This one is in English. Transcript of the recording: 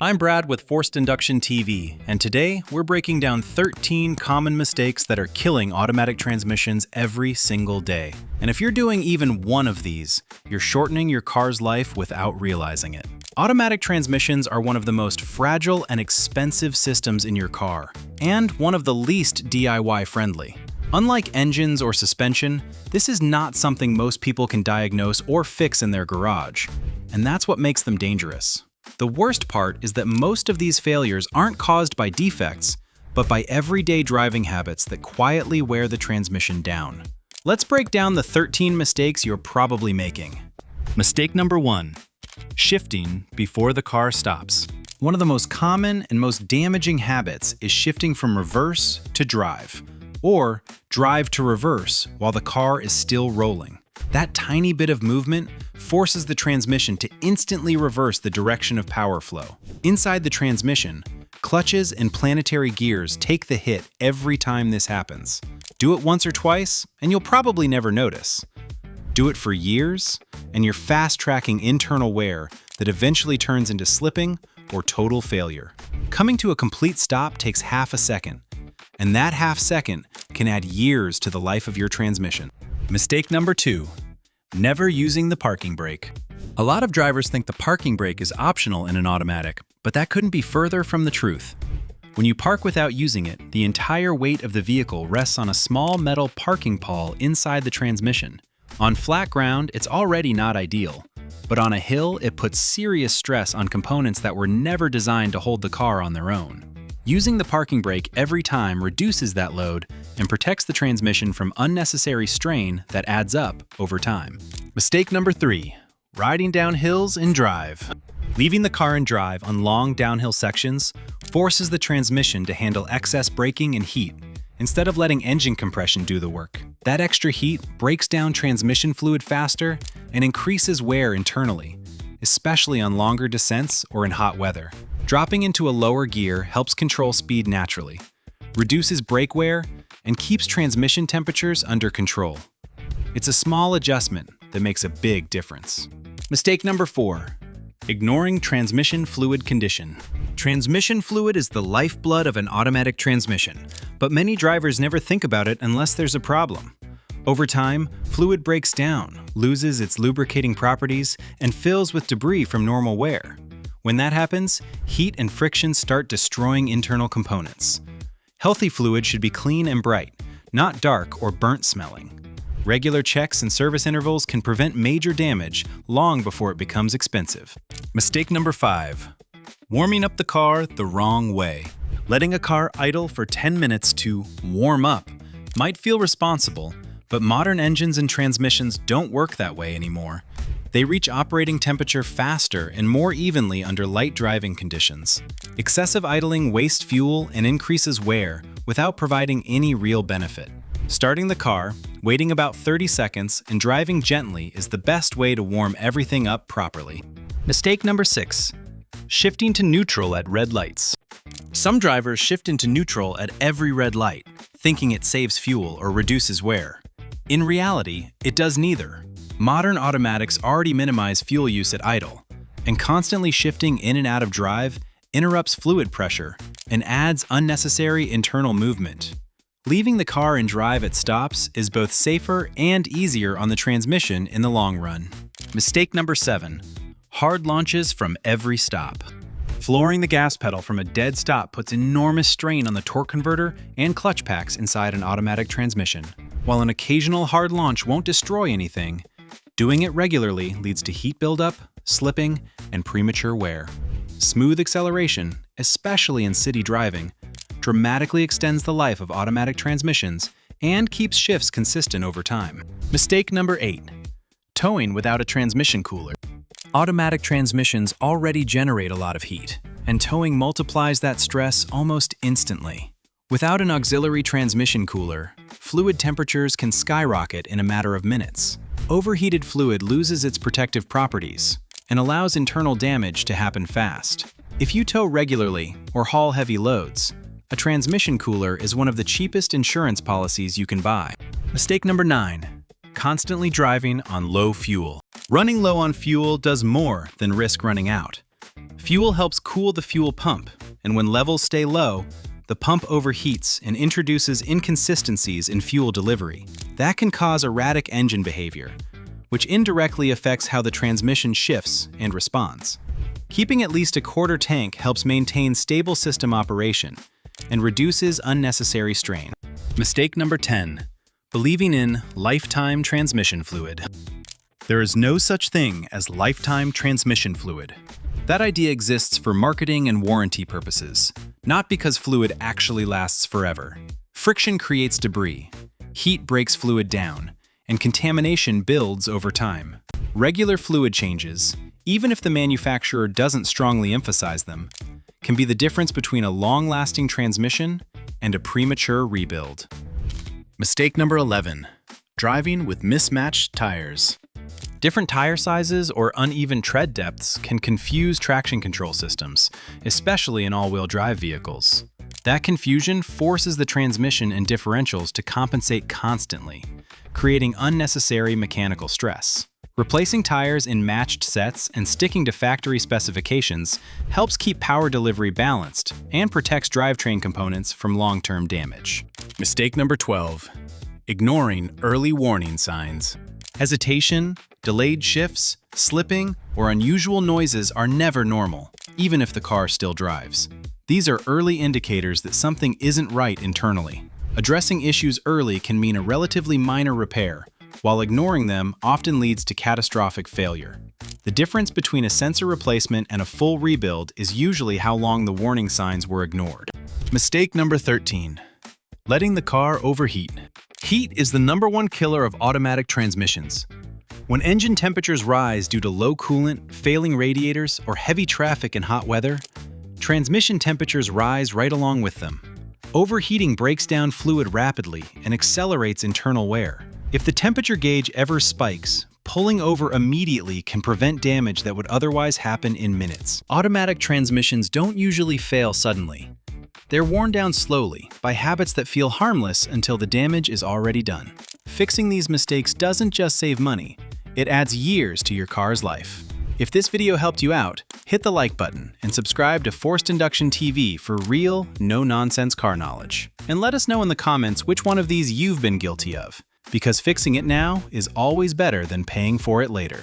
I'm Brad with Forced Induction TV, and today we're breaking down 13 common mistakes that are killing automatic transmissions every single day. And if you're doing even one of these, you're shortening your car's life without realizing it. Automatic transmissions are one of the most fragile and expensive systems in your car, and one of the least DIY friendly. Unlike engines or suspension, this is not something most people can diagnose or fix in their garage, and that's what makes them dangerous. The worst part is that most of these failures aren't caused by defects, but by everyday driving habits that quietly wear the transmission down. Let's break down the 13 mistakes you're probably making. Mistake number 1. Shifting before the car stops. One of the most common and most damaging habits is shifting from reverse to drive, or drive to reverse while the car is still rolling. That tiny bit of movement forces the transmission to instantly reverse the direction of power flow. Inside the transmission, clutches and planetary gears take the hit every time this happens. Do it once or twice, and you'll probably never notice. Do it for years, and you're fast-tracking internal wear that eventually turns into slipping or total failure. Coming to a complete stop takes half a second, and that half second can add years to the life of your transmission. Mistake number 2. Never using the parking brake. A lot of drivers think the parking brake is optional in an automatic, but that couldn't be further from the truth. When you park without using it, the entire weight of the vehicle rests on a small metal parking pawl inside the transmission. On flat ground, it's already not ideal, but on a hill, it puts serious stress on components that were never designed to hold the car on their own. Using the parking brake every time reduces that load and protects the transmission from unnecessary strain that adds up over time. Mistake number 3. Riding down hills in drive. Leaving the car in drive on long downhill sections forces the transmission to handle excess braking and heat, instead of letting engine compression do the work. That extra heat breaks down transmission fluid faster and increases wear internally, especially on longer descents or in hot weather. Dropping into a lower gear helps control speed naturally, reduces brake wear, and keeps transmission temperatures under control. It's a small adjustment that makes a big difference. Mistake number 4. Ignoring transmission fluid condition. Transmission fluid is the lifeblood of an automatic transmission, but many drivers never think about it unless there's a problem. Over time, fluid breaks down, loses its lubricating properties, and fills with debris from normal wear. When that happens, heat and friction start destroying internal components. Healthy fluid should be clean and bright, not dark or burnt smelling. Regular checks and service intervals can prevent major damage long before it becomes expensive. Mistake number 5. Warming up the car the wrong way. Letting a car idle for 10 minutes to warm up might feel responsible, but modern engines and transmissions don't work that way anymore. They reach operating temperature faster and more evenly under light driving conditions. Excessive idling wastes fuel and increases wear without providing any real benefit. Starting the car, waiting about 30 seconds, and driving gently is the best way to warm everything up properly. Mistake number 6. Shifting to neutral at red lights. Some drivers shift into neutral at every red light, thinking it saves fuel or reduces wear. In reality, it does neither. Modern automatics already minimize fuel use at idle, and constantly shifting in and out of drive interrupts fluid pressure and adds unnecessary internal movement. Leaving the car in drive at stops is both safer and easier on the transmission in the long run. Mistake number 7. Hard launches from every stop. Flooring the gas pedal from a dead stop puts enormous strain on the torque converter and clutch packs inside an automatic transmission. While an occasional hard launch won't destroy anything, doing it regularly leads to heat buildup, slipping, and premature wear. Smooth acceleration, especially in city driving, dramatically extends the life of automatic transmissions and keeps shifts consistent over time. Mistake number 8. Towing without a transmission cooler. Automatic transmissions already generate a lot of heat, and towing multiplies that stress almost instantly. Without an auxiliary transmission cooler, fluid temperatures can skyrocket in a matter of minutes. Overheated fluid loses its protective properties and allows internal damage to happen fast. If you tow regularly or haul heavy loads, a transmission cooler is one of the cheapest insurance policies you can buy. Mistake number 9. Constantly driving on low fuel. Running low on fuel does more than risk running out. Fuel helps cool the fuel pump, and when levels stay low, the pump overheats and introduces inconsistencies in fuel delivery. That can cause erratic engine behavior, which indirectly affects how the transmission shifts and responds. Keeping at least a quarter tank helps maintain stable system operation and reduces unnecessary strain. Mistake number 10. Believing in lifetime transmission fluid. There is no such thing as lifetime transmission fluid. That idea exists for marketing and warranty purposes, not because fluid actually lasts forever. Friction creates debris, heat breaks fluid down, and contamination builds over time. Regular fluid changes, even if the manufacturer doesn't strongly emphasize them, can be the difference between a long-lasting transmission and a premature rebuild. Mistake number 11. Driving with mismatched tires. Different tire sizes or uneven tread depths can confuse traction control systems, especially in all-wheel drive vehicles. That confusion forces the transmission and differentials to compensate constantly, creating unnecessary mechanical stress. Replacing tires in matched sets and sticking to factory specifications helps keep power delivery balanced and protects drivetrain components from long-term damage. Mistake number 12. Ignoring early warning signs. Hesitation, delayed shifts, slipping, or unusual noises are never normal, even if the car still drives. These are early indicators that something isn't right internally. Addressing issues early can mean a relatively minor repair, while ignoring them often leads to catastrophic failure. The difference between a sensor replacement and a full rebuild is usually how long the warning signs were ignored. Mistake number 13. Letting the car overheat. Heat is the #1 killer of automatic transmissions. When engine temperatures rise due to low coolant, failing radiators, or heavy traffic in hot weather, transmission temperatures rise right along with them. Overheating breaks down fluid rapidly and accelerates internal wear. If the temperature gauge ever spikes, pulling over immediately can prevent damage that would otherwise happen in minutes. Automatic transmissions don't usually fail suddenly. They're worn down slowly by habits that feel harmless until the damage is already done. Fixing these mistakes doesn't just save money, it adds years to your car's life. If this video helped you out, hit the like button and subscribe to Forced Induction TV for real, no-nonsense car knowledge. And let us know in the comments which one of these you've been guilty of, because fixing it now is always better than paying for it later.